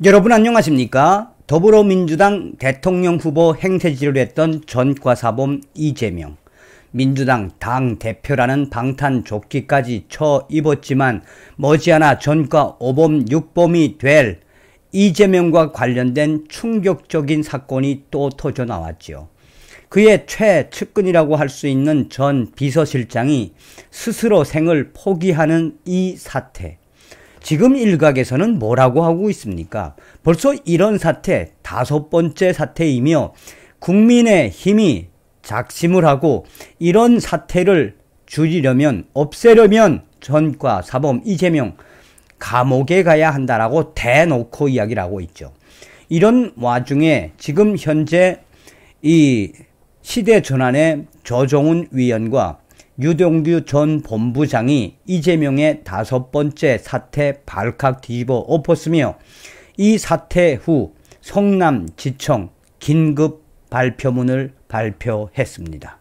여러분 안녕하십니까? 더불어민주당 대통령 후보 행세지를 했던 전과사범 이재명, 민주당 당대표라는 방탄조끼까지 쳐 입었지만 머지않아 전과 5범 6범이 될 이재명과 관련된 충격적인 사건이 또 터져 나왔죠. 그의 최측근이라고 할 수 있는 전 비서실장이 스스로 생을 포기하는 이 사태. 지금 일각에서는 뭐라고 하고 있습니까? 벌써 이런 사태 5번째 사태이며 국민의힘이 작심을 하고 이런 사태를 줄이려면, 없애려면 전과 사범 이재명 감옥에 가야 한다라고 대놓고 이야기를 하고 있죠. 이런 와중에 지금 현재 이 시대전환의 조정훈 위원과 유동규 전 본부장이 이재명의 5번째 사태 발칵 뒤집어 엎었으며 이 사태 후 성남지청 긴급 발표문을 발표했습니다.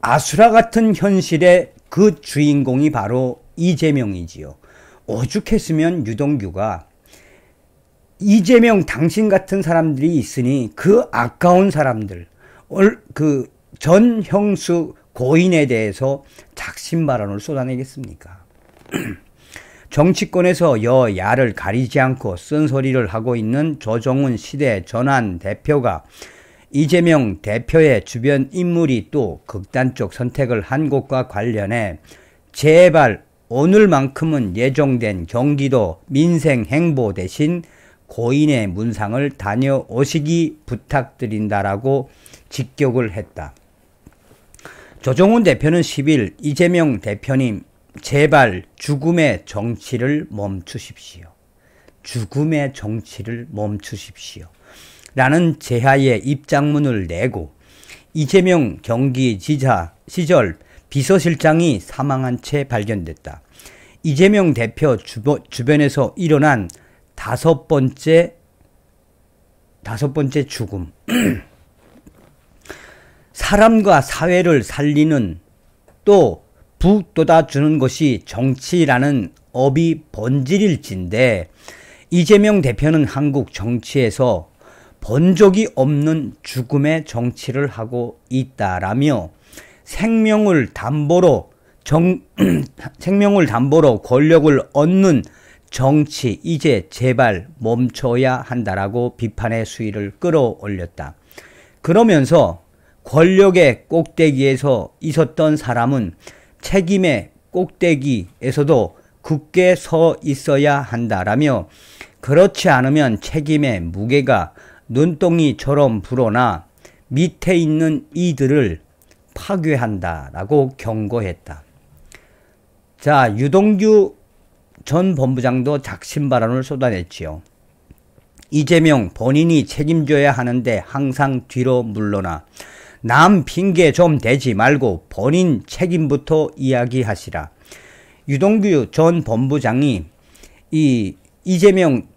아수라 같은 현실의 그 주인공이 바로 이재명이지요. 오죽했으면 유동규가 이재명 당신 같은 사람들이 있으니 그 아까운 사람들, 그 전형수 고인에 대해서 작심 발언을 쏟아내겠습니까? 정치권에서 여야를 가리지 않고 쓴소리를 하고 있는 조정훈 시대전환 대표가 이재명 대표의 주변 인물이 또 극단적 선택을 한 것과 관련해 제발 오늘만큼은 예정된 경기도 민생행보 대신 고인의 문상을 다녀오시기 부탁드린다라고 직격을 했다. 조정훈 대표는 10일 이재명 대표님 제발 죽음의 정치를 멈추십시오. 죽음의 정치를 멈추십시오. 라는 제하의 입장문을 내고 이재명 경기지사 시절 비서실장이 사망한 채 발견됐다. 이재명 대표 주변에서 일어난 5번째 죽음. 사람과 사회를 살리는 또 북돋아주는 것이 정치라는 업이 본질일진데 이재명 대표는 한국 정치에서 본 적이 없는 죽음의 정치를 하고 있다라며 생명을 담보로 권력을 얻는 정치 이제 제발 멈춰야 한다라고 비판의 수위를 끌어올렸다. 그러면서 권력의 꼭대기에서 있었던 사람은 책임의 꼭대기에서도 굳게 서 있어야 한다라며 그렇지 않으면 책임의 무게가 눈덩이처럼 불어나 밑에 있는 이들을 파괴한다라고 경고했다. 자, 유동규 전 본부장도 작심 발언을 쏟아냈지요. 이재명 본인이 책임져야 하는데 항상 뒤로 물러나 남 핑계 좀 대지 말고 본인 책임부터 이야기하시라. 유동규 전 본부장이 이재명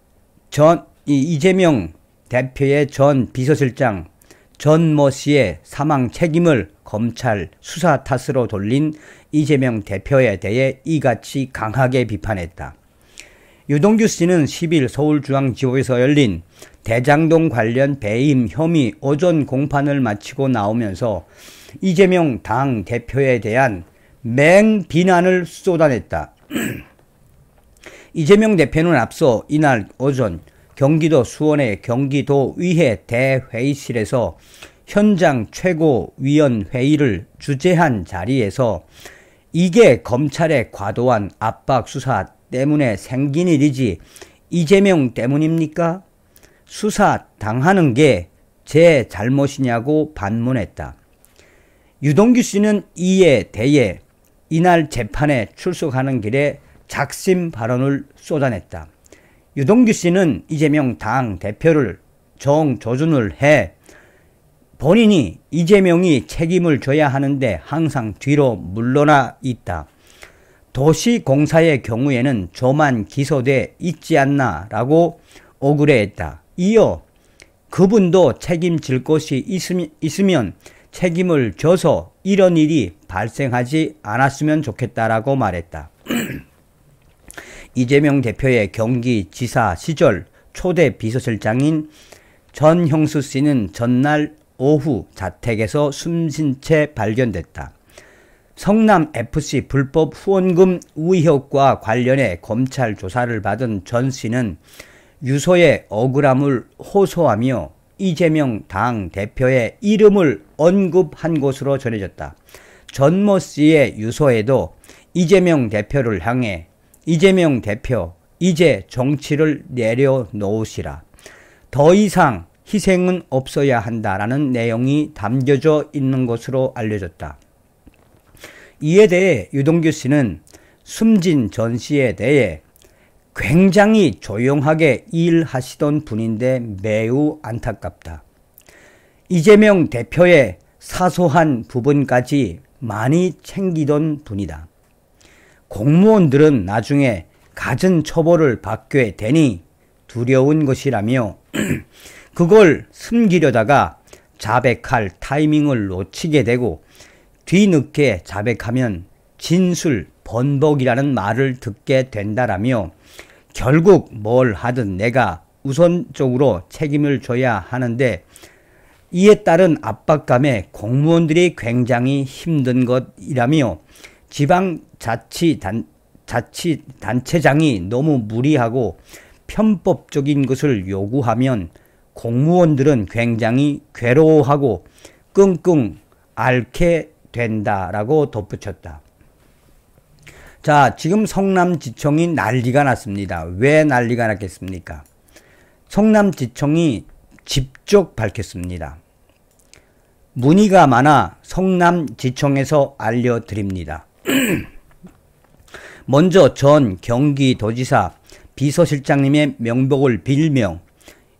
대표의 전 비서실장 전모 씨의 사망 책임을 검찰 수사 탓으로 돌린 이재명 대표에 대해 이같이 강하게 비판했다. 유동규 씨는 10일 서울중앙지법에서 열린 대장동 관련 배임 혐의 오전 공판을 마치고 나오면서 이재명 당 대표에 대한 맹비난을 쏟아냈다. 이재명 대표는 앞서 이날 오전 경기도 수원의 경기도의회 대회의실에서 현장 최고위원회의를 주재한 자리에서 이게 검찰의 과도한 압박 수사 때문에 생긴 일이지 이재명 때문입니까? 수사 당하는 게 제 잘못이냐고 반문했다. 유동규 씨는 이에 대해 이날 재판에 출석하는 길에 작심 발언을 쏟아냈다. 유동규 씨는 이재명 당 대표를 정조준을 해 본인이 이재명이 책임을 져야 하는데 항상 뒤로 물러나 있다. 도시공사의 경우에는 저만 기소돼 있지 않나 라고 억울해했다. 이어 그분도 책임질 것이 있으면 책임을 져서 이런 일이 발생하지 않았으면 좋겠다라고 말했다. 이재명 대표의 경기지사 시절 초대 비서실장인 전형수 씨는 전날 오후 자택에서 숨진 채 발견됐다. 성남FC 불법 후원금 의혹과 관련해 검찰 조사를 받은 전 씨는 유서의 억울함을 호소하며 이재명 당 대표의 이름을 언급한 것으로 전해졌다. 전모 씨의 유서에도 이재명 대표를 향해 이재명 대표 이제 정치를 내려놓으시라. 더 이상 희생은 없어야 한다라는 내용이 담겨져 있는 것으로 알려졌다. 이에 대해 유동규 씨는 숨진 전 씨에 대해 굉장히 조용하게 일하시던 분인데 매우 안타깝다. 이재명 대표의 사소한 부분까지 많이 챙기던 분이다. 공무원들은 나중에 갖은 처벌을 받게 되니 두려운 것이라며 그걸 숨기려다가 자백할 타이밍을 놓치게 되고 뒤늦게 자백하면 진술 번복이라는 말을 듣게 된다라며 결국 뭘 하든 내가 우선적으로 책임을 져야 하는데 이에 따른 압박감에 공무원들이 굉장히 힘든 것이라며 지방자치단체장이 너무 무리하고 편법적인 것을 요구하면 공무원들은 굉장히 괴로워하고 끙끙 앓게 된다라고 덧붙였다. 자, 지금 성남지청이 난리가 났습니다. 왜 난리가 났겠습니까? 성남지청이 직접 밝혔습니다. 문의가 많아 성남지청에서 알려드립니다. 먼저 전 경기도지사 비서실장님의 명복을 빌며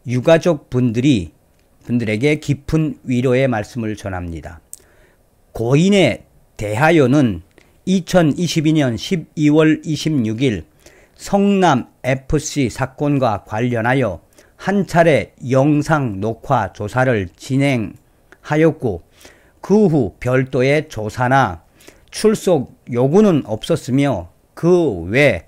유가족 분들에게 깊은 위로의 말씀을 전합니다. 고인에 대하여는 2022년 12월 26일 성남FC 사건과 관련하여 한 차례 영상 녹화 조사를 진행하였고 그 후 별도의 조사나 출석 요구는 없었으며 그 외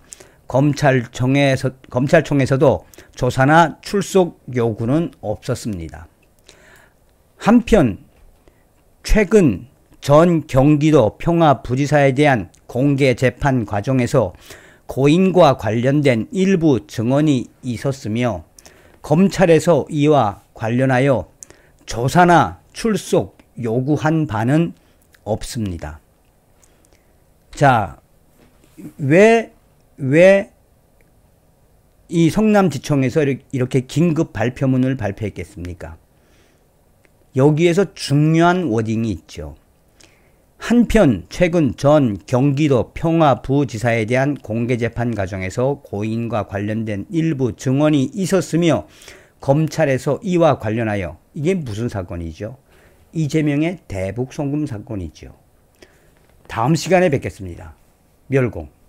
검찰청에서도 조사나 출석 요구는 없었습니다. 한편 최근 전 경기도 평화부지사에 대한 공개 재판 과정에서 고인과 관련된 일부 증언이 있었으며 검찰에서 이와 관련하여 조사나 출석 요구한 바는 없습니다. 자, 왜 이 성남지청에서 이렇게 긴급 발표문을 발표했겠습니까? 여기에서 중요한 워딩이 있죠. 한편 최근 전 경기도 평화부지사에 대한 공개재판 과정에서 고인과 관련된 일부 증언이 있었으며 검찰에서 이와 관련하여 이게 무슨 사건이죠? 이재명의 대북 송금 사건이죠. 다음 시간에 뵙겠습니다. 멸공.